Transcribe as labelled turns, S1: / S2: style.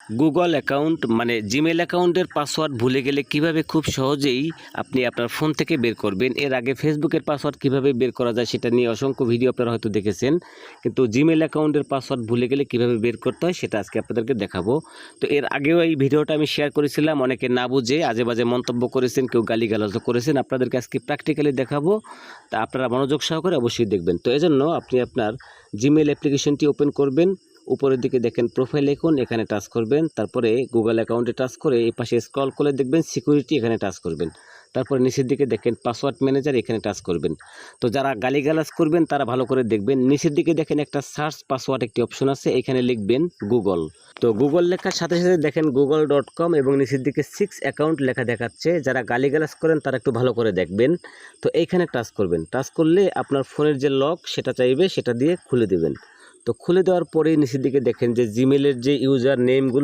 S1: Google account মানে Gmail অ্যাকাউন্টের password ভুলে গেলে কিভাবে খুব সহজেই আপনি আপনার ফোন থেকে বের করবেন। এর আগে ফেসবুকের পাসওয়ার্ড কিভাবে বের করা যায় সেটা নিয়ে অসংখ্য ভিডিও আপনারা হয়তো দেখেছেন, কিন্তু জিমেল অ্যাকাউন্টের পাসওয়ার্ড ভুলে গেলে কিভাবে বের করতে হয় সেটা আজকে আপনাদেরকে দেখাবো। তো এর আগেও এই ভিডিওটা আমি শেয়ার করেছিলাম, অনেকে না বুঝে আজে বাজে মন্তব্য করেছেন, কেউ গালিগালাজও করেছেন। আপনাদেরকে আজকে প্র্যাকটিক্যালি দেখাবো, তা আপনারা মনোযোগ সহকারে অবশ্যই দেখবেন। তো এজন্য আপনি আপনার জিমেল অ্যাপ্লিকেশনটি ওপেন করবেন। উপরের দিকে দেখেন প্রোফাইল আইকন, এখানে টাচ করবেন। তারপরে গুগল অ্যাকাউন্টে টাচ করে এই পাশে স্ক্রল করে দেখবেন সিকিউরিটি, এখানে টাচ করবেন। তারপরে নিচের দিকে দেখেন পাসওয়ার্ড ম্যানেজার, এখানে টাচ করবেন। তো যারা গালিগালাজ করবেন তারা ভালো করে দেখবেন। নিচের দিকে দেখেন একটা সার্চ পাসওয়ার্ড একটি অপশন আছে, এখানে লিখবেন গুগল। তো গুগল লেখার সাথে সাথে দেখেন google.com এবং নিচের দিকে 6 অ্যাকাউন্ট লেখা দেখাচ্ছে। যারা গালিগালাজ করেন তারা একটু ভালো করে দেখবেন। তো এইখানে টাচ করবেন। টাচ করলে আপনার ফোনের যে লক সেটা চাইবে, সেটা দিয়ে খুলে দেবেন। তো খুলে দেওয়ার পরেই নিচের দিকে দেখেন যে জিমেলের যে ইউজার নেমগুলো